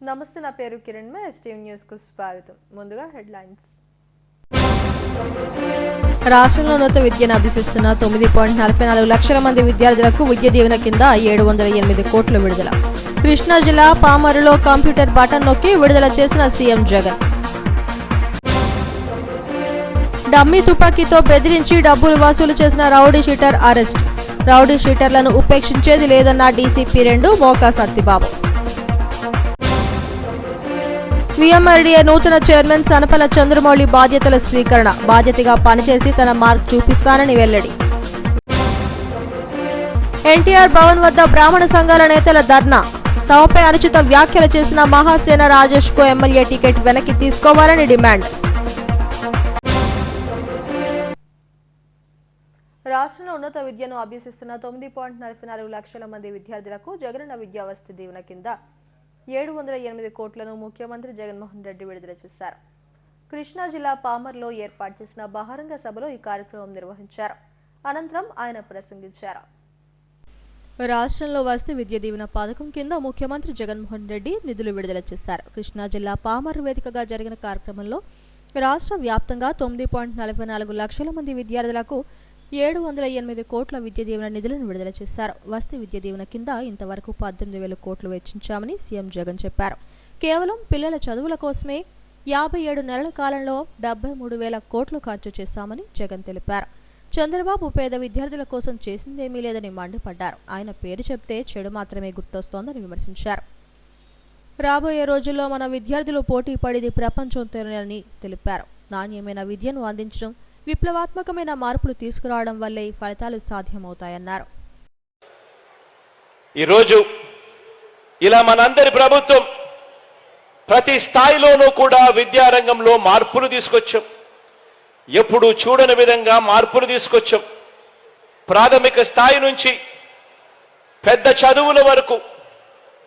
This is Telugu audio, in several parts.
నమస్తే, నా పేరు కిరణ్. ఎస్టీవీ న్యూస్ కు స్వాగతం. ముందుగా హెడ్లైన్స్. రాష్ట్రంలో ఉన్నత విద్యను అభ్యసిస్తున్న 9.44 లక్షల మంది విద్యార్థులకు విద్య దీవెన కింద 708 కోట్ల విడుదల. కృష్ణా జిల్లా పామరులో కంప్యూటర్ బటన్ నొక్కి విడుదల చేసిన సీఎం జగన్. డమ్మీ తుపాకీతో బెదిరించి డబ్బులు వసూలు చేసిన రౌడీ షీటర్ అరెస్ట్. రౌడీ షీటర్లను ఉపేక్షించేది లేదన్న డీసీపీ 2 మోకా సత్తిబాబు. వీఎంఆర్డీఏ నూతన చైర్మన్ సనపల చంద్రమౌళి బాధ్యతల స్వీకరణ. బాధ్యతగా పనిచేసి తన మార్క్ చూపిస్తానని వెల్లడి. ఎన్టీఆర్ భవన్ వద్ద బ్రాహ్మణ సంఘాల నేతల ధర్నా. తమపై అనుచిత వ్యాఖ్యలు చేసిన మహాసేన రాజేష్ కు ఎమ్మెల్యే టికెట్ వెనక్కి తీసుకోవాలని డిమాండ్. రాష్ట్రంలో ఉన్నత విద్యను అభ్యసిస్తున్న 9.44 లక్షల మంది విద్యార్థులకు జగనన్న విద్యావసతి దీవెన కింద 708 కోట్లను ముఖ్యమంత్రి జగన్మోహన్ రెడ్డి విడుదల చేశారు. కృష్ణా జిల్లా పామర్లో ఏర్పాటు చేసిన బహిరంగ సభలో ఈ కార్యక్రమం నిర్వహించారు. అనంతరం ఆయన ప్రసంగించారు. రాష్ట్రంలో వసతి విద్య దీవెన పథకం కింద ముఖ్యమంత్రి జగన్మోహన్ రెడ్డి నిధులు విడుదల చేశారు. కృష్ణా జిల్లా పామర్ వేదికగా జరిగిన కార్యక్రమంలో రాష్ట్ర వ్యాప్తంగా 9.44 లక్షల మంది విద్యార్థులకు 708 కోట్ల విద్య దీవెన నిధులను విడుదల చేశారు. వసతి విద్య దీవెన కింద ఇంతవరకు 18,000 కోట్లు వెచ్చించామని సీఎం జగన్ చెప్పారు. కేవలం పిల్లల చదువుల కోసమే 57 నెలల కాలంలో 73,000 కోట్లు ఖర్చు చేశామని జగన్ తెలిపారు. చంద్రబాబు పేద విద్యార్థుల కోసం చేసిందేమీ లేదని మండిపడ్డారు. ఆయన పేరు చెప్తే చెడు మాత్రమే గుర్తొస్తోందని విమర్శించారు. రాబోయే రోజుల్లో మన విద్యార్థులు పోటీ పడేది ప్రపంచంతోనని తెలిపారు. నాణ్యమైన విద్యను అందించడం, విప్లవాత్మకమైన మార్పులు తీసుకురావడం వల్లే ఈ ఫలితాలు సాధ్యమవుతాయన్నారు. ఈరోజు ఇలా మనందరి ప్రభుత్వం ప్రతి స్థాయిలోనూ కూడా విద్యారంగంలో మార్పులు తీసుకొచ్చాం. ఎప్పుడు చూడని విధంగా మార్పులు తీసుకొచ్చాం. ప్రాథమిక స్థాయి నుంచి పెద్ద చదువుల వరకు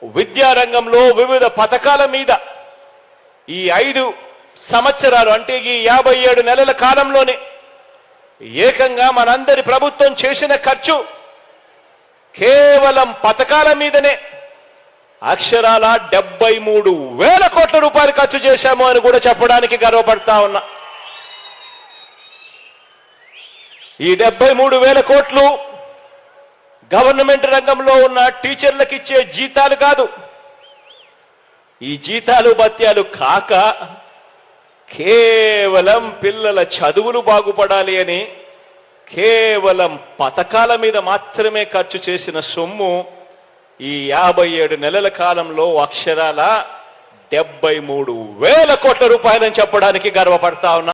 విద్యారంగంలో వివిధ పథకాల మీద ఈ 5 సంవత్సరాలు అంటే ఈ 57 నెలల కాలంలోనే ఏకంగా మనందరి ప్రభుత్వం చేసిన ఖర్చు కేవలం పథకాల మీదనే అక్షరాల 73,000 కోట్ల రూపాయలు ఖర్చు చేశాము అని కూడా చెప్పడానికి గర్వపడతా ఉన్నా. ఈ 73,000 కోట్లు గవర్నమెంట్ రంగంలో ఉన్న టీచర్లకు ఇచ్చే జీతాలు కాదు. ఈ జీతాలు భత్యాలు కాక కేవలం పిల్లల చదువులు బాగుపడాలి అని కేవలం పథకాల మీద మాత్రమే ఖర్చు చేసిన సొమ్ము ఈ 57 నెలల కాలంలో అక్షరాల 73,000 కోట్ల రూపాయలని చెప్పడానికి గర్వపడతా ఉన్నా.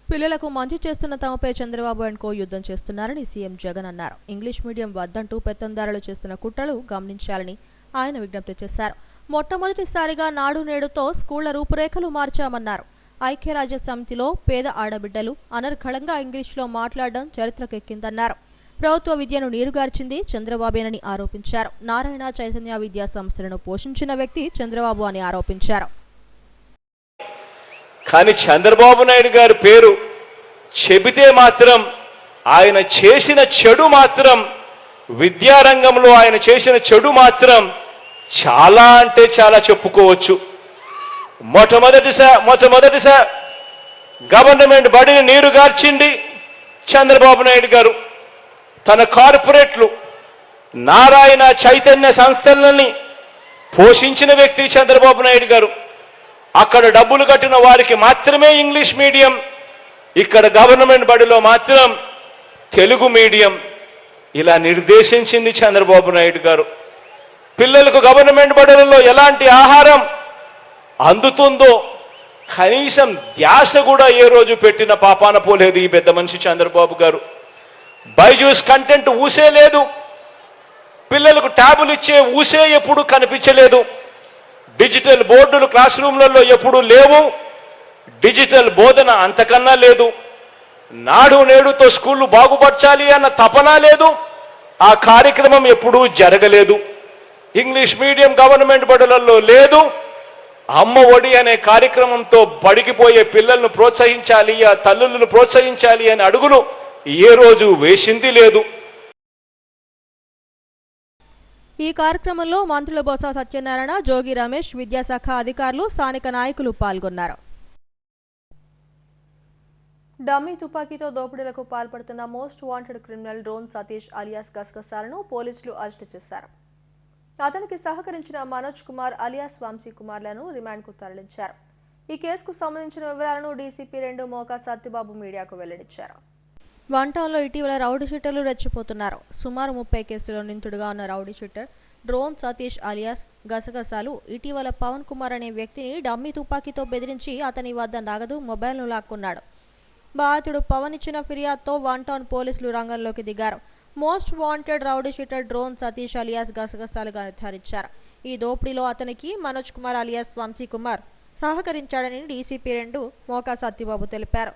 పిల్లలకు మంచి చేస్తున్న తమపై చంద్రబాబు అండ్ కో యుద్ధం చేస్తున్నారని సీఎం జగన్ అన్నారు. ఇంగ్లీష్ మీడియం వద్దంటూ పెత్తందారులు చేస్తున్న కుట్రలు గమనించాలని ఆయన విజ్ఞప్తి చేశారు. మొట్టమొదటిసారిగా నాడు నేడుతో స్కూళ్ల రూపురేఖలు మార్చామన్నారు. ఐక్యరాజ్య సమితిలో పేద ఆడబిడ్డలు అనర్ఘళంగా ఇంగ్లీష్లో మాట్లాడడం చరిత్రకెక్కిందన్నారు. ప్రభుత్వ విద్యను నీరుగార్చింది చంద్రబాబేనని ఆరోపించారు. నారాయణ చైతన్య విద్యా సంస్థలను పోషించిన వ్యక్తి చంద్రబాబు అని ఆరోపించారు. కానీ చంద్రబాబు నాయుడు గారి పేరు చెబితే మాత్రం ఆయన చేసిన చెడు మాత్రం విద్యారంగంలో ఆయన చేసిన చెడు మాత్రం చాలా అంటే చాలా చెప్పుకోవచ్చు. మొట్టమొదటిసారి గవర్నమెంట్ బడిని నీరుగార్చింది చంద్రబాబు నాయుడు గారు. తన కార్పొరేట్లు నారాయణ చైతన్య సంస్థలని పోషించిన వ్యక్తి చంద్రబాబు నాయుడు గారు. అక్కడ డబ్బులు కట్టిన వారికి మాత్రమే ఇంగ్లీష్ మీడియం, ఇక్కడ గవర్నమెంట్ బడిలో మాత్రం తెలుగు మీడియం. ఇలా నిర్దేశించింది చంద్రబాబు నాయుడు గారు. పిల్లలకు గవర్నమెంట్ బడులలో ఎలాంటి ఆహారం అందుతుందో కనీసం ధ్యాస కూడా ఏ రోజు పెట్టిన పాపాన పోలేదు ఈ పెద్ద మనిషి చంద్రబాబు గారు. బైజూస్ కంటెంట్ ఊసే లేదు. పిల్లలకు ట్యాబులు ఇచ్చే ఊసే ఎప్పుడు కనిపించలేదు. డిజిటల్ బోర్డులు క్లాస్ రూమ్లలో ఎప్పుడూ లేవు. డిజిటల్ బోధన అంతకన్నా లేదు. నాడు నేడుతో స్కూళ్లు బాగుపరచాలి అన్న తపన లేదు. ఆ కార్యక్రమం ఎప్పుడూ జరగలేదు. ఇంగ్లీష్ మీడియం గవర్నమెంట్ బడులలో లేదు. అమ్మ ఒడి అనే కార్యక్రమంతో బడికిపోయే పిల్లలను ప్రోత్సహించాలి, ఆ తల్లులను ప్రోత్సహించాలి అనే అడుగులు ఏ రోజు వేసింది లేదు. ఈ కార్యక్రమంలో మంత్రుల బొత్స సత్యనారాయణ, జోగి రమేష్, విద్యాశాఖ అధికారులు, స్థానిక నాయకులు పాల్గొన్నారు. డమ్మీ తుపాకీతో దోపిడీలకు పాల్పడుతున్న most wanted criminal drone Satish alias గసగసాలను పోలీసులు అరెస్టు చేశారు. అతనికి సహకరించిన మనోజ్ కుమార్ అలియాస్ వంశీ కుమార్లను రిమాండ్కు తరలించారు. ఈ కేసుకు సంబంధించిన వివరాలను డీసీపీ 2 మోకా సత్యబాబు మీడియాకు వెల్లడించారు. వన్ టౌన్లో ఇటీవల రౌడీ షీటర్లు రెచ్చిపోతున్నారు. సుమారు 30 కేసుల్లో నిందితుడిగా ఉన్న rowdy sheeter drone Satish alias గసగసాలు ఇటీవల పవన్ కుమార్ అనే వ్యక్తిని డమ్మీ తుపాకీతో బెదిరించి అతని వద్ద నగదు, మొబైల్ను లాక్కున్నాడు. బాధితుడు పవన్ ఇచ్చిన ఫిర్యాదుతో వన్ టౌన్ పోలీసులు రంగంలోకి దిగారు. Most wanted rowdy sheeter drone Satish alias గసగసాలుగా నిర్ధారించారు. ఈ దోపిడీలో అతనికి మనోజ్ కుమార్ అలియాస్ వంశీ కుమార్ సహకరించాడని డీసీపీ 2 మోకా సత్యబాబు తెలిపారు.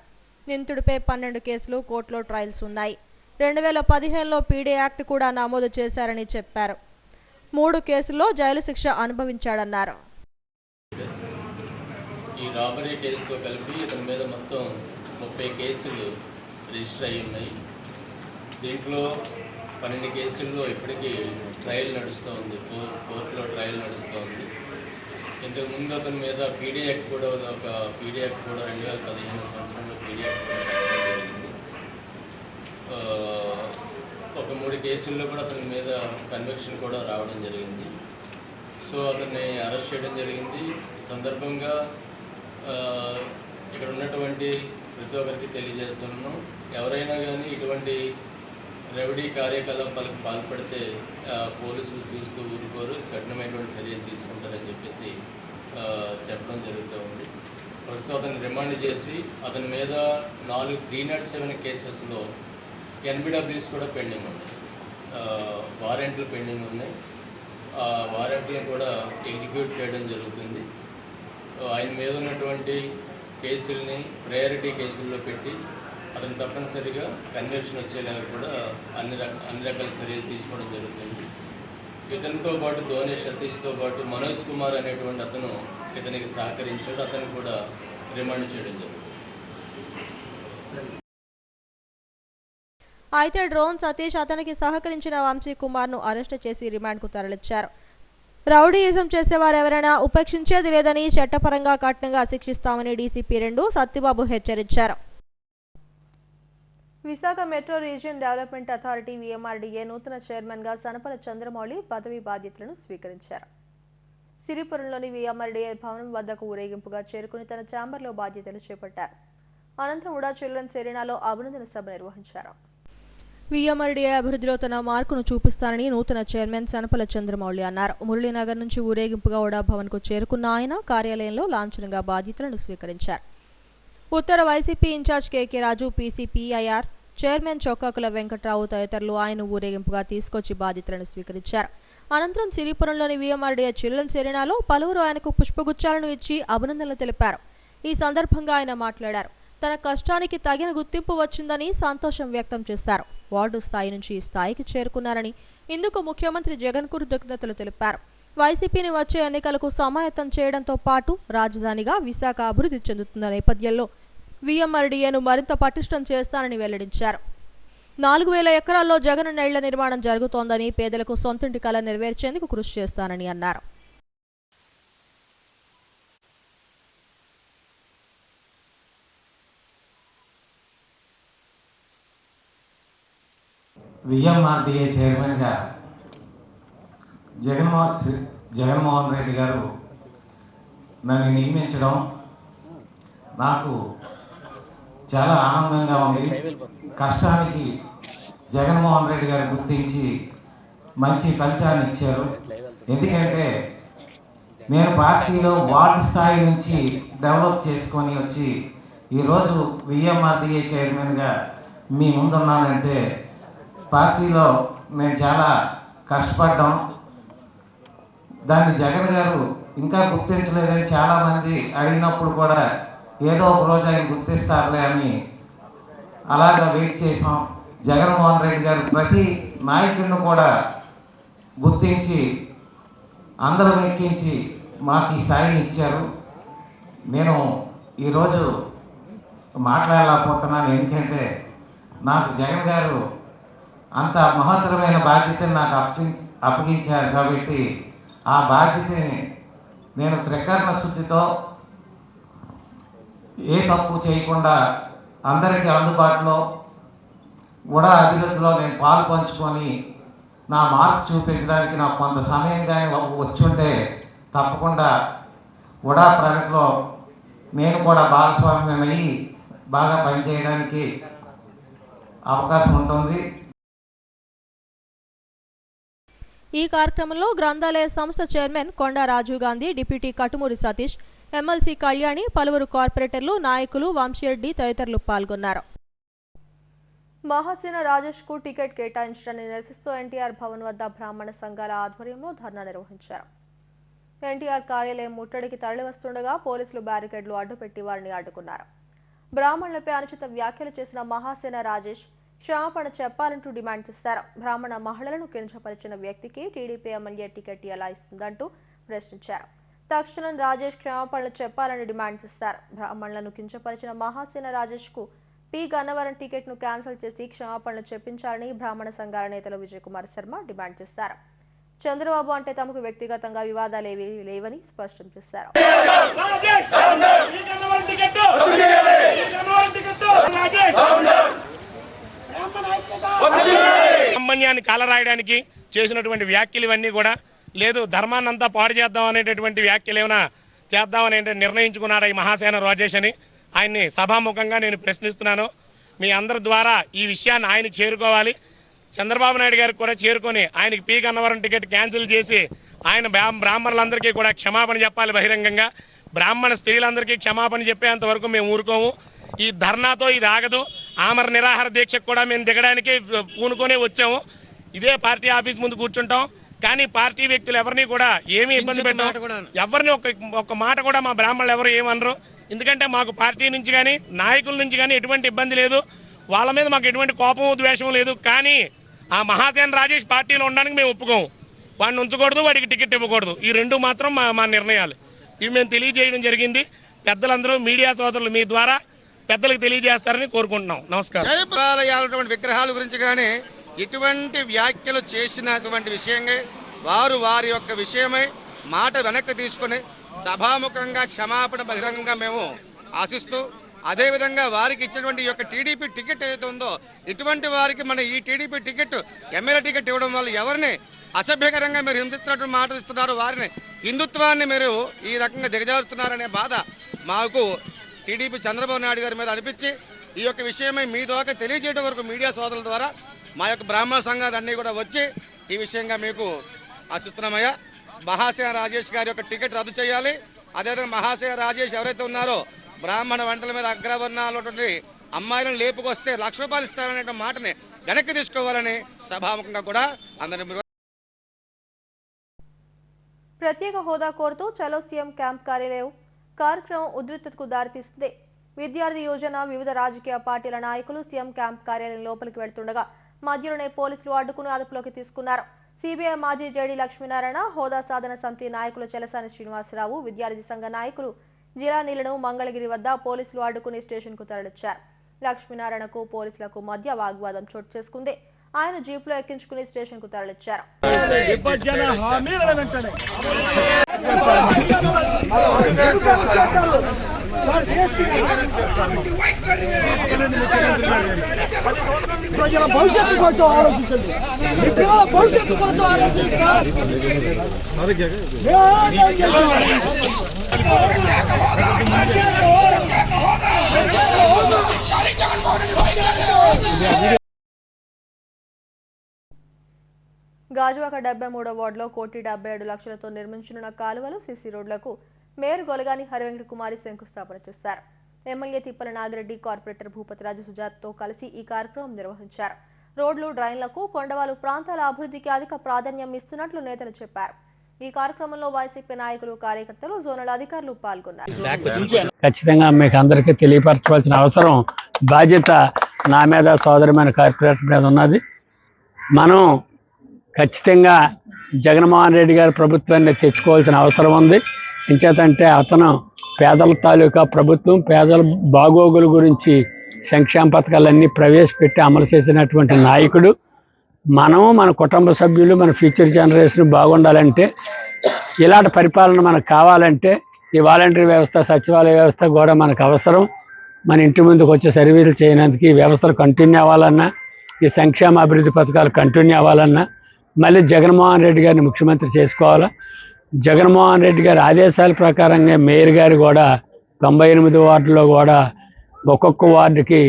నిందితుడిపై 12 కేసులు, కోర్టులో ట్రయల్స్ ఉన్నాయి. 2015లో పీడీ యాక్ట్ కూడా నమోదు చేశారని చెప్పారు. 3 కేసుల్లో జైలు శిక్ష అనుభవించాడన్నారు. ఈ రాబరీ కేసుతో కలిపి ఇతని మీద మొత్తం 30 కేసులు రిజిస్టర్ అయ్యి ఉన్నాయి. దీంట్లో 12 కేసుల్లో ఇప్పటికీ ట్రయల్ నడుస్తూ ఉంది, కోర్టులో ట్రయల్ నడుస్తూ ఉంది. ఇంతకుముందు అతని మీద పీడీ యాక్ట్ కూడా 2015 సంవత్సరంలో పీడీ యాక్ట్ కూడా జరిగింది. ఒక 3 కేసుల్లో కూడా అతని మీద కన్విక్షన్ కూడా రావడం జరిగింది. సో అతన్ని అరెస్ట్ చేయడం జరిగింది. ఈ సందర్భంగా ఇక్కడ ఉన్నటువంటి ప్రతి ఒక్కరికి తెలియజేస్తున్నాం, ఎవరైనా కానీ ఇటువంటి రౌడీ కార్యకలాపాలకు పాల్పడితే పోలీసులు చూస్తూ ఊరుకోరు, కఠినమైనటువంటి చర్యలు తీసుకుంటారని చెప్పేసి చెప్పడం జరుగుతూ ఉంది. ప్రస్తుతం అతన్ని రిమాండ్ చేసి అతని మీద 4 307 కేసెస్లో ఎన్బిడబ్ల్యూస్ కూడా పెండింగ్ ఉన్నాయి, వారెంట్లు పెండింగ్ ఉన్నాయి. ఆ వారెంట్లను కూడా ఎగ్జిక్యూట్ చేయడం జరుగుతుంది. ఆయన మీద ఉన్నటువంటి కేసుల్ని ప్రయారిటీ కేసుల్లో పెట్టి అతను తప్పనిసరిగా కన్విక్షన్ వచ్చేలాగా కూడా అన్ని రకాల చర్యలు తీసుకోవడం జరుగుతుంది. ఇతనితో పాటు ధోని సతీష్తో పాటు మనోజ్ కుమార్ అనేటువంటి అతను ఇతనికి సహకరించాడు, అతను కూడా రిమాండ్ చేయడం జరుగుతుంది. అయితే డ్రోన్ సతీష్, అతనికి సహకరించిన వంశీ కుమార్ను అరెస్టు చేసి రిమాండ్కు తరలించారు. రౌడీయిజం చేసేవారెవరైనా ఉపేక్షించేది లేదని, చట్టపరంగా కఠినంగా శిక్షిస్తామని డీసీపీ 2 సత్యబాబు హెచ్చరించారు. Visakha metro region development authority VMRDA నూతన చైర్మన్గా సనపల చంద్రమౌళి పదవి బాధ్యతలను స్వీకరించారు. సిరిపురంలోని వీఎంఆర్డీఏ భవనం వద్దకు ఊరేగింపుగా చేరుకుని తన ఛాంబర్లో బాధ్యతలు చేపట్టారు. అనంతరం ఉడా చిల్డ్రన్స్ ఏరియాలో అభినందన సభ నిర్వహించారు. వీఎంఆర్డీఏ అభివృద్ధిలో తన మార్కును చూపిస్తానని నూతన చైర్మన్ సనపల చంద్రమౌళి అన్నారు. మురళీనగర్ నుంచి ఊరేగింపుగా ఉడా భవన్కు చేరుకున్న ఆయన కార్యాలయంలో లాంఛనంగా బాధ్యతలను స్వీకరించారు. ఉత్తర వైసీపీ ఇన్ఛార్జ్ కేకే రాజు, పీసీపీఐఆర్ చైర్మన్ చొక్కాకుల వెంకట్రావు తదితరులు ఆయన ఊరేగింపుగా తీసుకొచ్చి బాధ్యతలను స్వీకరించారు. అనంతరం సిరిపురంలోని వీఎంఆర్డీఏ చిల్డ్రన్స్ ఏరియాలో పలువురు ఆయనకు పుష్పగుచ్చాలను ఇచ్చి అభినందనలు తెలిపారు. ఈ సందర్భంగా ఆయన మాట్లాడారు. తన కష్టానికి తగిన గుర్తింపు వచ్చిందని సంతోషం వ్యక్తం చేశారు. వార్డు స్థాయి నుంచి ఈ స్థాయికి చేరుకున్నారని, ఇందుకు ముఖ్యమంత్రి జగన్ కు కృతజ్ఞతలు తెలిపారు. వైసీపీని వచ్చే ఎన్నికలకు సమాయత్తం చేయడంతో పాటు రాజధానిగా విశాఖ అభివృద్ధి చెందుతున్న నేపథ్యంలో వీఎంఆర్డీఏను మరింత పటిష్టం చేస్తానని వెల్లడించారు. 4000 ఎకరాల్లో జగనన్న ఇళ్ల నిర్మాణం జరుగుతోందని, పేదలకు సొంతింటి కల నెరవేర్చేందుకు కృషి చేస్తానని అన్నారు. వీఎంఆర్డీఏ చైర్మన్గా జగన్మోహన్ రెడ్డి గారు నన్ను నియమించడం నాకు చాలా ఆనందంగా ఉంది. కష్టానికి జగన్మోహన్ రెడ్డి గారు గుర్తించి మంచి ఫలితాన్ని ఇచ్చారు. ఎందుకంటే నేను పార్టీలో వార్డు స్థాయి నుంచి డెవలప్ చేసుకొని వచ్చి ఈరోజు వీఎంఆర్డీఏ చైర్మన్గా మీ ముందున్నానంటే పార్టీలో నేను చాలా కష్టపడ్డాం. దాన్ని జగన్ గారు ఇంకా గుర్తించలేదని చాలామంది అడిగినప్పుడు కూడా ఏదో ఒక రోజు ఆయన గుర్తిస్తారులే అని అలాగా వెయిట్ చేసాం. జగన్మోహన్ రెడ్డి గారు ప్రతి నాయకుడిని కూడా గుర్తించి అందరూ ఎక్కించి మాకు ఈ స్థాయిని ఇచ్చారు. నేను ఈరోజు మాట్లాడలేకపోతున్నాను, ఎందుకంటే నాకు జగన్ గారు అంత మహత్తరమైన బాధ్యతను నాకు అప్పగించారు కాబట్టి ఆ బాధ్యతని నేను త్రికరణ శుద్ధితో ఏ తప్పు చేయకుండా అందరికీ అందుబాటులో కూడా అభివృద్ధిలో నేను పాలు పంచుకొని నా మార్పు చూపించడానికి నాకు కొంత సమయం కానీ వచ్చుంటే తప్పకుండా కూడా ప్రగతిలో నేను కూడా భాగస్వామ్యం అయ్యి బాగా పనిచేయడానికి అవకాశం ఉంటుంది. ఈ కార్యక్రమంలో గ్రంథాలయ సంస్థ చైర్మన్ కొండా రాజీవ్ గాంధీ, డిప్యూటీ కటుమూరి సతీష్, ఎమ్మెల్సీ కళ్యాణి, పలువురు కార్పొరేటర్లు, నాయకులు, వంశీరెడ్డి తదితరులు పాల్గొన్నారు. మహాసేన రాజేష్ కు టికెట్ కేటాయించడాన్ని నిరసిస్తూ ఎన్టీఆర్ భవన్ వద్ద బ్రాహ్మణ సంఘాల ఆధ్వర్యంలో ధర్నా నిర్వహించారు. ఎన్టీఆర్ కార్యాలయం ముట్టడికి తరలివస్తుండగా పోలీసులు బ్యారికేడ్లు అడ్డుపెట్టి వారిని అడ్డుకున్నారు. బ్రాహ్మణులపై అనుచిత వ్యాఖ్యలు చేసిన మహాసేన రాజేష్ క్షమాపణ చెప్పాలంటూ డిమాండ్ చేశారు. బ్రాహ్మణ మహిళలను కించపరిచిన వ్యక్తికి టీడీపీ ఎమ్మెల్యే టికెట్ ఎలా ఇస్తుందంటూ ప్రశ్నించారు. తక్షణం రాజేష్ క్షమాపణలు చెప్పాలని డిమాండ్ చేశారు. బ్రాహ్మణులను కించపరిచిన మహాసేన రాజేష్ కు పి గన్నవరం టికెట్ ను క్యాన్సిల్ చేసి క్షమాపణలు చెప్పించాలని బ్రాహ్మణ సంఘాల నేతలు విజయ్ కుమార్ శర్మ డిమాండ్ చేశారు. చంద్రబాబు అంటే తమకు వ్యక్తిగతంగా వివాదాలేవీ లేవని స్పష్టం చేశారు. బ్రాహ్మణ్యాన్ని కాలరాయడానికి చేసినటువంటి వ్యాఖ్యలు ఇవన్నీ కూడా లేదు, ధర్మాన్ని అంతా పాడు చేద్దాం అనేటటువంటి వ్యాఖ్యలు ఏమైనా చేద్దామని నిర్ణయించుకున్నాడు ఈ మహాసేన రాజేష్ అని ఆయన్ని సభాముఖంగా నేను ప్రశ్నిస్తున్నాను. మీ అందరి ద్వారా ఈ విషయాన్ని ఆయనకు చేరుకోవాలి. చంద్రబాబు నాయుడు గారికి కూడా చేరుకొని ఆయనకి పి గన్నవరం టికెట్ క్యాన్సిల్ చేసి ఆయన బ్రాహ్మణులందరికీ కూడా క్షమాపణ చెప్పాలి బహిరంగంగా. బ్రాహ్మణ స్త్రీలందరికీ క్షమాపణ చెప్పేంత వరకు మేము ఊరుకోము. ఈ ధర్నాతో ఇది ఆగదు. ఆమర నిరాహార దీక్షకు కూడా మేము దిగడానికి పూనుకొనే వచ్చాము. ఇదే పార్టీ ఆఫీస్ ముందు కూర్చుంటాం. కానీ పార్టీ వ్యక్తులు ఎవరిని కూడా ఏమీ ఇబ్బంది పెట్టాం, ఎవరిని ఒక మాట కూడా మా బ్రాహ్మణులు ఎవరు ఏమనరు. ఎందుకంటే మాకు పార్టీ నుంచి కానీ నాయకుల నుంచి కానీ ఎటువంటి ఇబ్బంది లేదు, వాళ్ళ మీద మాకు ఎటువంటి కోపం ద్వేషం లేదు. కానీ ఆ మహాసేన రాజేష్ పార్టీలో ఉండడానికి మేము ఒప్పుకోము. వాడిని ఉంచకూడదు, వాడికి టికెట్ ఇవ్వకూడదు. ఈ రెండు మాత్రం మా నిర్ణయాలు. ఇవి మేము తెలియజేయడం జరిగింది. పెద్దలందరూ మీడియా సోదరులు మీ ద్వారా పెద్దలకు తెలియజేస్తారని కోరుకుంటున్నాం. నమస్కారం. విగ్రహాల గురించి కానీ ఇటువంటి వ్యాఖ్యలు చేసినటువంటి విషయంగా వారి యొక్క విషయమై మాట వెనక్కి తీసుకుని సభాముఖంగా క్షమాపణ బహిరంగంగా మేము ఆశిస్తూ, అదేవిధంగా వారికి ఇచ్చినటువంటి ఈ యొక్క టీడీపీ టికెట్ ఏదైతే ఉందో ఇటువంటి వారికి మన ఈ టీడీపీ టికెట్ ఎమ్మెల్యే టికెట్ ఇవ్వడం వల్ల ఎవరిని అసభ్యకరంగా మీరు హింసిస్తున్నట్టు మాటలు ఇస్తున్నారు, వారిని హిందుత్వాన్ని మీరు ఈ రకంగా దిగజారుస్తున్నారనే బాధ మాకు టీడీపీ చంద్రబాబు నాయుడు గారి మీద అనిపించి ఈ యొక్క విషయమై మీ ద్వారా తెలియజేయడం వరకు మీడియా సోదరుల ద్వారా మా యొక్క బ్రాహ్మణ సంఘాలన్నీ కూడా వచ్చి ఈ విషయంగా మీకు ఆశిస్తున్నామయ్యా. మహాసేన రాజేష్ గారి యొక్క టికెట్ రద్దు చేయాలి. అదేవిధంగా మహాసేన రాజేష్ ఎవరైతే ఉన్నారో బ్రాహ్మణ వంటల మీద అగ్రవర్ణాలటువంటి అమ్మాయిలను లేపుకొస్తే ₹1,00,000 ఇస్తారనే మాటని వెనక్కి తీసుకోవాలని సభాముఖంగా కూడా అందరినీ. ప్రత్యేక హోదా కోరుతూ చలో సీఎం క్యాంప్ కార్యక్రమం ఉద్రిక్తతకు దారితీస్తుంది. విద్యార్థి యోజన వివిధ రాజకీయ పార్టీల నాయకులు సీఎం క్యాంప్ కార్యాలయం లోపలికి వెళ్తుండగా మధ్యలోనే పోలీసులు అడ్డుకుని అదుపులోకి తీసుకున్నారు. సిబిఐ మాజీ జేడీ లక్ష్మీనారాయణ, హోదా సాధన సమితి నాయకులు చెలసాని శ్రీనివాసరావు, విద్యార్థి సంఘ నాయకులు జిలానీలను మంగళగిరి వద్ద పోలీసులు అడ్డుకుని స్టేషన్కు తరలించారు. లక్ష్మీనారాయణకు పోలీసులకు మధ్య వాగ్వాదం చోటు చేసుకుంది. ఆయన జీపులో ఎక్కించుకుని స్టేషన్కు తరలించారు. భవిష్యత్తు కోసం ఆలోచించండి, మీ పిల్లల భవిష్యత్తు కోసం ఆలోచిస్తారు. గాజువాక 73వ వార్డులో 1,77 లక్షలతో నిర్మించనున్న కాలువలు, సీసీ రోడ్లకు మేయర్ గొలగాని హరివెంకట కుమారి శంకుస్థాపన చేశారు. ఎమ్మెల్యే తిప్పల నాగిరెడ్డి, కార్పొరేటర్ భూపతిరాజు సుజాత్తో కలిసి ఈ కార్యక్రమం నిర్వహించారు. రోడ్లు, డ్రైన్లకు, కొండవాలు ప్రాంతాల అభివృద్ధికి అధిక ప్రాధాన్యం ఇస్తున్నట్లు నేతలు చెప్పారు. ఈ కార్యక్రమంలో వైసీపీ నాయకులు, కార్యకర్తలు, జోనల్ అధికారులు పాల్గొన్నారు. ఖచ్చితంగా మీకు అందరికీ తెలియపరచవలసిన అవసరం, బాధ్యత నా మీద, సోదరమైన కార్పొరేటర్ మీద ఉన్నది. మనం ఖచ్చితంగా జగన్మోహన్ రెడ్డి గారి ప్రభుత్వాన్ని తెచ్చుకోవాల్సిన అవసరం ఉంది. ఇంచేతంటే అతను పేదల తాలూకా ప్రభుత్వం, పేదల బాగోగుల గురించి సంక్షేమ పథకాలన్నీ ప్రవేశపెట్టి అమలు చేసినటువంటి నాయకుడు. మనము మన కుటుంబ సభ్యులు మన ఫ్యూచర్ జనరేషన్ బాగుండాలంటే ఇలాంటి పరిపాలన మనకు కావాలంటే ఈ వాలంటరీ వ్యవస్థ సచివాలయ వ్యవస్థ కూడా మనకు అవసరం. మన ఇంటి ముందుకు వచ్చి సర్వీసులు చేయడానికి ఈ వ్యవస్థలు కంటిన్యూ అవ్వాలన్నా, ఈ సంక్షేమ అభివృద్ధి పథకాలు కంటిన్యూ అవ్వాలన్నా మళ్ళీ జగన్మోహన్ రెడ్డి గారిని ముఖ్యమంత్రి చేసుకోవాలా. జగన్మోహన్ రెడ్డి గారి ఆదేశాల ప్రకారంగా మేయర్ గారు కూడా 98 వార్డులో కూడా ఒక్కొక్క వార్డుకి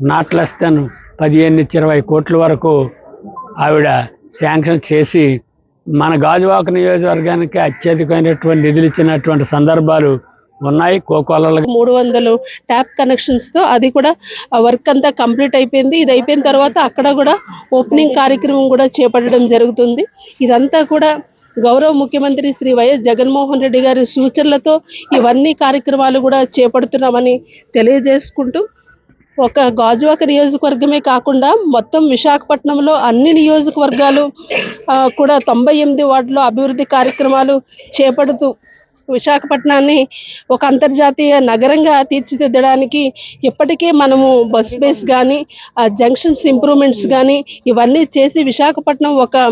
నాట్ లెస్ దెన్ 15-20 కోట్ల వరకు ఆవిడ శాంక్షన్ చేసి మన గాజువాక నియోజకవర్గానికి అత్యధికమైనటువంటి నిధులు ఇచ్చినటువంటి సందర్భాలు ఉన్నాయి. కోకోలలో 300 ట్యాప్ కనెక్షన్స్తో అది కూడా వర్క్ అంతా కంప్లీట్ అయిపోయింది. ఇది అయిపోయిన తర్వాత అక్కడ కూడా ఓపెనింగ్ కార్యక్రమం కూడా చేపట్టడం జరుగుతుంది. ఇదంతా కూడా గౌరవ ముఖ్యమంత్రి శ్రీ వైఎస్ జగన్మోహన్ రెడ్డి గారి సూచనలతో ఇవన్నీ కార్యక్రమాలు కూడా చేపడుతున్నామని తెలియజేసుకుంటూ, ఒక గాజువాక నియోజకవర్గమే కాకుండా మొత్తం విశాఖపట్నంలో అన్ని నియోజకవర్గాలు కూడా 98 వార్డులో అభివృద్ధి కార్యక్రమాలు చేపడుతూ విశాఖపట్నాన్ని ఒక అంతర్జాతీయ నగరంగా తీర్చిదిద్దడానికి ఇప్పటికే మనము బస్ బేస్ కానీ జంక్షన్స్ ఇంప్రూవ్మెంట్స్ కానీ ఇవన్నీ చేసి విశాఖపట్నం ఒక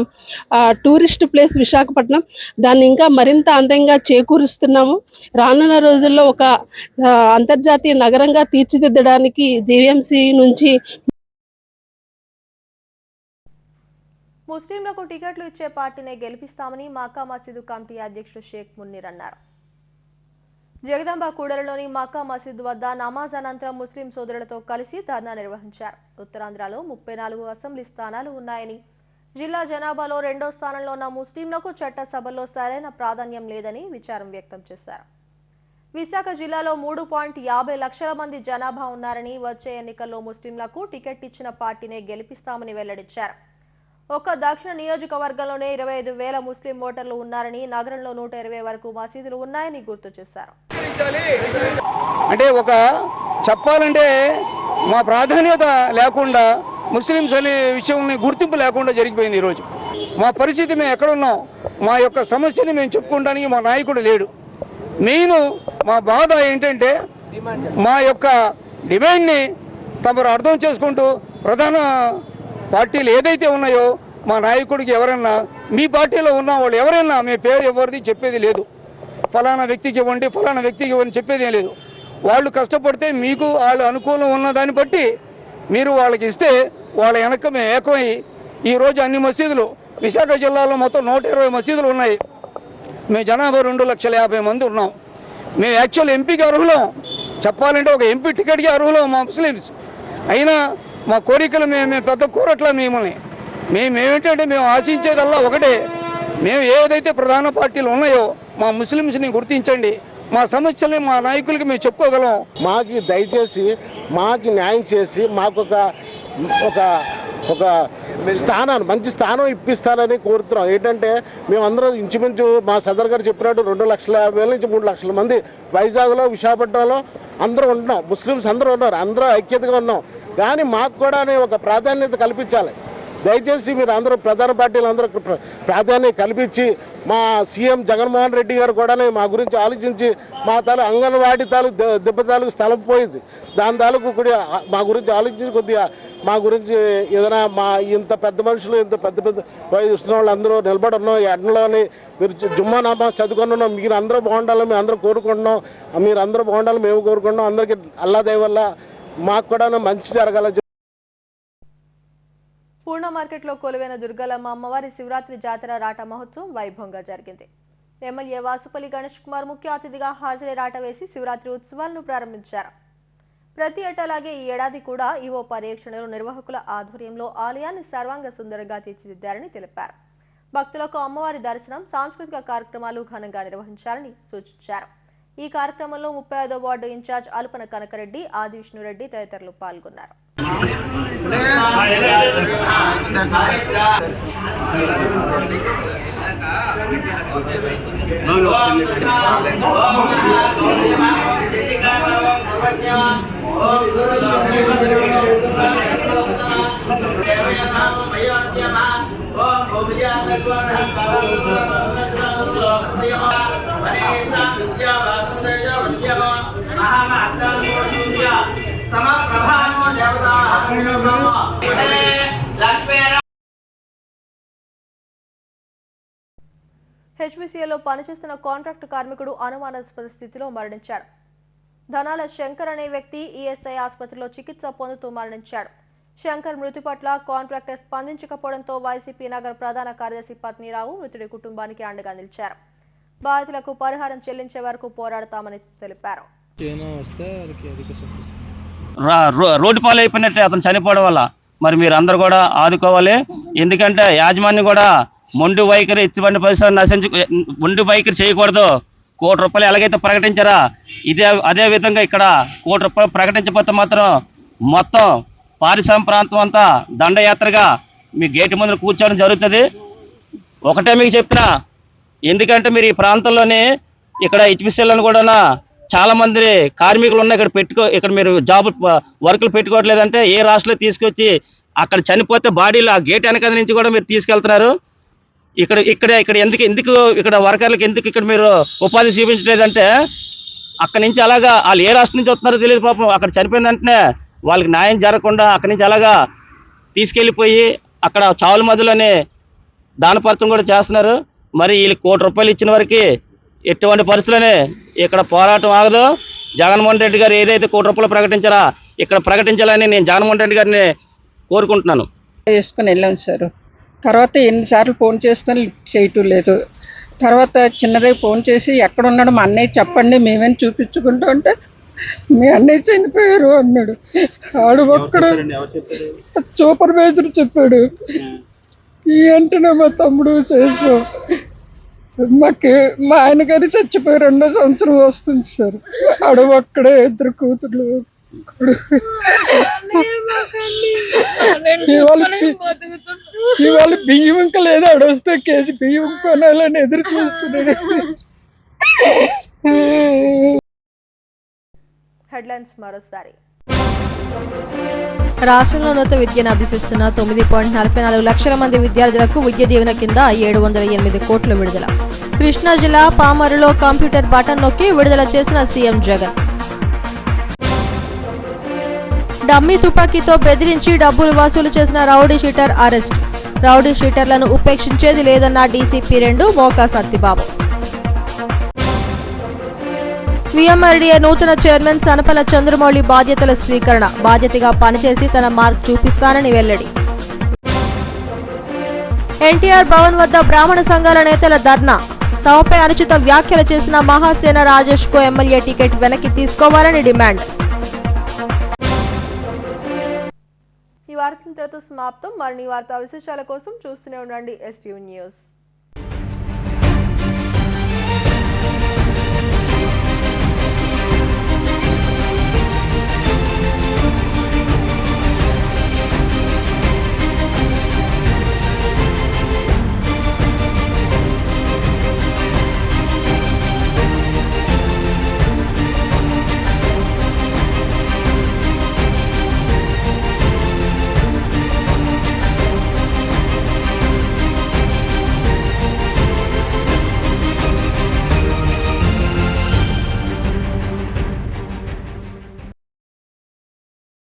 టూరిస్ట్ ప్లేస్ విశాఖపట్నం దాన్ని ఇంకా మరింత అందంగా చేకూరుస్తున్నాము. రానున్న రోజుల్లో ఒక అంతర్జాతీయ నగరంగా తీర్చిదిద్దడానికి జీవీఎంసీ నుంచి ముస్లింలకు టికెట్లు ఇచ్చే పార్టీనే గెలిపిస్తామని మక్కా మసీదు కమిటీ అధ్యక్షుడు షేక్ మున్నీర్ అన్నారు. జగదాంబ కూడలిలోని మక్కా మసీదు వద్ద నమాజ్ అనంతరం ముస్లిం సోదరులతో కలిసి ధర్నా నిర్వహించారు. ఉత్తరాంధ్రలో 34 అసెంబ్లీ స్థానాలు ఉన్నాయని, జిల్లా జనాభాలో 2వ స్థానంలో ఉన్న ముస్లింలకు చట్టసభల్లో సరైన ప్రాధాన్యం లేదని విచారం వ్యక్తం చేశారు. విశాఖ జిల్లాలో 3.50 లక్షల మంది జనాభా ఉన్నారని, వచ్చే ఎన్నికల్లో ముస్లింలకు టికెట్ ఇచ్చిన పార్టీనే గెలిపిస్తామని వెల్లడించారు. ఒక్క దక్షిణ నియోజకవర్గంలోనే 25,000 ముస్లిం ఓటర్లు ఉన్నారని, నగరంలో 120 వరకు మసీదులు ఉన్నాయని గుర్తు చేశారు. అంటే ఒక చెప్పాలంటే మా ప్రాధాన్యత లేకుండా ముస్లింస్ అనే విషయం గుర్తింపు లేకుండా జరిగిపోయింది. ఈరోజు మా పరిస్థితి మేము ఎక్కడున్నాం, మా యొక్క సమస్యని మేము చెప్పుకోవడానికి మా నాయకుడు లేడు. మెయిన్ మా బాధ ఏంటంటే మా యొక్క డిమాండ్ని తమరు అర్థం చేసుకుంటూ ప్రధాన పార్టీలు ఏదైతే ఉన్నాయో మా నాయకుడికి ఎవరన్నా మీ పార్టీలో ఉన్న వాళ్ళు ఎవరైనా మీ పేరు ఎవరిది చెప్పేది లేదు. ఫలానా వ్యక్తికి ఇవ్వండి, ఫలానా వ్యక్తికి ఇవ్వండి చెప్పేది ఏం లేదు. వాళ్ళు కష్టపడితే మీకు వాళ్ళు అనుకూలం ఉన్న దాన్ని బట్టి మీరు వాళ్ళకి ఇస్తే వాళ్ళ వెనక మేము ఏకమై ఈరోజు అన్ని మసీదులు విశాఖ జిల్లాలో మొత్తం 120 మసీదులు ఉన్నాయి. మేము జనాభా 2,50,000 మంది ఉన్నాం. మేము యాక్చువల్ ఎంపీకి అర్హులం, చెప్పాలంటే ఒక ఎంపీ టికెట్కి అర్హులం మా ముస్లిమ్స్. అయినా మా కోరికలు మేము పెద్ద కోరట్లా మిమ్మల్ని. మేమేంటంటే మేము ఆశించేదల్లా ఒకటే, మేము ఏదైతే ప్రధాన పార్టీలు ఉన్నాయో మా ముస్లిమ్స్ని గుర్తించండి, మా సమస్యల్ని మా నాయకులకి మేము చెప్పుకోగలం. మాకు దయచేసి మాకు న్యాయం చేసి మాకు ఒక స్థానాన్ని మంచి స్థానం ఇప్పిస్తానని కోరుతున్నాం. ఏంటంటే మేమందరం ఇంచుమించు మా సదర్ గారు చెప్పినట్టు 2,50,000 నుంచి 3 లక్షల మంది వైజాగ్లో విశాఖపట్నంలో అందరూ ఉంటున్నాం. ముస్లిమ్స్ అందరూ ఉన్నారు, అందరూ ఐక్యతగా ఉన్నాం. కానీ మాకు కూడా ఒక ప్రాధాన్యత కల్పించాలి. దయచేసి మీరు అందరూ ప్రధాన పార్టీలు అందరూ ప్రాధాన్యత కల్పించి మా సీఎం జగన్మోహన్ రెడ్డి గారు కూడా మా గురించి ఆలోచించి మా అంగన్వాడీ దెబ్బ స్థలం పోయింది, దాని కూడా మా గురించి ఆలోచించి కొద్దిగా మా గురించి ఏదైనా మా ఇంత పెద్ద మనుషులు ఇంత పెద్ద వయసు వాళ్ళు అందరూ నిలబడి ఉన్నాం. ఎండలోని మీరు జుమ్మా నమాజ్ చదువుకొని ఉన్నాం. మీరు అందరూ బాగుండాలని మేము అందరూ కోరుకుంటున్నాం. మీరు అందరూ బాగుండాలని మేము కోరుకుంటున్నాం. అందరికీ అల్లా దయ వల్ల మాకు కూడా మంచి జరగాల. పూర్ణ మార్కెట్లో కొలువైన దుర్గలమ్మ అమ్మవారి శివరాత్రి జాతర రాట మహోత్సవం వైభవంగా జరిగింది. ఎమ్మెల్యే వాసుపల్లి గణేష్ కుమార్ ముఖ్య అతిథిగా హాజరై రాట వేసి శివరాత్రి ఉత్సవాలను ప్రారంభించారు. ప్రతి ఏటాలాగే ఈ ఏడాది కూడా ఈవో పర్యవేక్షణలో నిర్వాహకుల ఆధ్వర్యంలో ఆలయాన్ని సర్వాంగ సుందరంగా తీర్చిదిద్దారని తెలిపారు. భక్తులకు అమ్మవారి దర్శనం, సాంస్కృతిక కార్యక్రమాలు ఘనంగా నిర్వహించాలని సూచించారు. ఈ కార్యక్రమంలో 35వ వార్డు ఇన్ఛార్జ్ అల్పన కనకరెడ్డి, ఆది విష్ణురెడ్డి తదితరులు పాల్గొన్నారు. సమప్రభానో దేవతా హెచ్బీసీఏలో పనిచేస్తున్న కాంట్రాక్టు కార్మికుడు అనుమానాస్పద స్థితిలో మరణించాడు. ధనాల శంకర్ అనే వ్యక్తి ఈఎస్ఐ ఆసుపత్రిలో చికిత్స పొందుతూ మరణించాడు. శంకర్ మృతి పట్ల కాంట్రాక్టర్ స్పందించకపోవడంతో వైసీపీ నగర ప్రధాన కార్యదర్శి పత్నిరావు మృతుడి కుటుంబానికి అండగా నిలిచారు. బాధితులకు పరిహారం చెల్లించే వరకు పోరాడతామని తెలిపారు. రోడ్డు పాలు అయిపోయినట్టే అతను చనిపోవడం వల్ల మరి మీరు అందరూ కూడా ఆదుకోవాలి. ఎందుకంటే యాజమాన్యం కూడా మొండి వైఖరి ఇటువంటి పరిస్థితులు మొండి వైఖరి చేయకూడదు. ₹1 కోటి ఎలాగైతే ప్రకటించారా అదే విధంగా ఇక్కడ ₹1 కోటి ప్రకటించకపోతే మాత్రం మొత్తం పారిశ్రామిక ప్రాంతం అంతా దండయాత్రగా మీ గేటు ముందు కూర్చోవడం జరుగుతుంది. ఒకటే మీకు చెప్తున్నా, ఎందుకంటే మీరు ఈ ప్రాంతంలోనే ఇక్కడ హెచ్బీసీలను కూడా చాలా మంది కార్మికులు ఉన్నాయి. ఇక్కడ మీరు జాబ్ వర్కులు పెట్టుకోవట్లేదంటే ఏ రాష్ట్రంలో తీసుకొచ్చి అక్కడ చనిపోతే బాడీలు ఆ గేట్ వెనక నుంచి కూడా మీరు తీసుకెళ్తున్నారు. ఇక్కడ ఎందుకు ఇక్కడ వర్కర్లకు ఎందుకు ఇక్కడ మీరు ఉపాధి చూపించలేదంటే అక్కడి నుంచి అలాగా వాళ్ళు ఏ రాష్ట్రం నుంచి వస్తున్నారో తెలియదు. పాపం అక్కడ చనిపోయిన వెంటనే వాళ్ళకి న్యాయం జరగకుండా అక్కడి నుంచి అలాగా తీసుకెళ్ళిపోయి అక్కడ చావుల మధ్యలోనే దానపరచం కూడా చేస్తున్నారు. మరి వీళ్ళకి ₹1 కోటి ఇచ్చిన వరకు ఎటువంటి పరిస్థితులనే ఇక్కడ పోరాటం ఆగదు. జగన్మోహన్ రెడ్డి గారు ఏదైతే ₹1 కోటి ప్రకటించారా ఇక్కడ ప్రకటించాలని నేను జగన్మోహన్ రెడ్డి గారిని కోరుకుంటున్నాను. వేసుకొని వెళ్ళాం సార్. తర్వాత ఎన్నిసార్లు ఫోన్ చేస్తున్నా లిఫ్ట్ చేయటం లేదు. తర్వాత చిన్నదే ఫోన్ చేసి ఎక్కడున్నాడు మా అన్నయ్య చెప్పండి మేమేం చూపించుకుంటా అంటే మీ అన్నయ్య చనిపోయారు అన్నాడు. ఆడు ఒక్కడు సూపర్వైజర్ చెప్పాడు. వెంటనే మా తమ్ముడు చేసాం. మా ఆయన గారు చచ్చిపోయి 2వ సంవత్సరం వస్తుంది సార్. ఆడు ఒక్కడే 2 కూతుర్లు. ఇవాళ బియ్యం ఇంకా లేదు. ఆడొస్తే కేజీ బియ్యం కొనాలని ఎదురు చూస్తున్నాడు. హెడ్లైన్స్ మరోసారి. రాష్ట్రంలో ఉన్నత విద్యను అభ్యసిస్తున్న 9.44 లక్షల మంది విద్యార్థులకు విద్య దీవెన కింద 708 కోట్ల విడుదల. కృష్ణా జిల్లా పామరులో కంప్యూటర్ బటన్ నొక్కి విడుదల చేసిన సీఎం జగన్. డమ్మీ తుపాకీతో బెదిరించి డబ్బులు వసూలు చేసిన రౌడీ షీటర్ అరెస్ట్. రౌడీ షీటర్లను ఉపేక్షించేది లేదన్న డీసీపీ 2 మోకా సత్తిబాబు. విఎంఆర్డీఏ నూతన చైర్మన్ సనపల చంద్రమౌళి బాధ్యతల స్వీకరణ. బాధ్యతగా పనిచేసి తన మార్క్ చూపిస్తానని వెల్లడి. ఎన్టీఆర్ భవన్ వద్ద బ్రాహ్మణ సంఘాల నేతల ధర్నా. తమపై అనుచిత వ్యాఖ్యలు చేసిన మహాసేన రాజేష్ కు ఎమ్మెల్యే టికెట్ వెనక్కి తీసుకోవాలని డిమాండ్. ఈ వార్తలతో సమాప్తం. మరిన్ని వార్తా విశేషాల కోసం చూస్తూనే ఉండండి STV న్యూస్.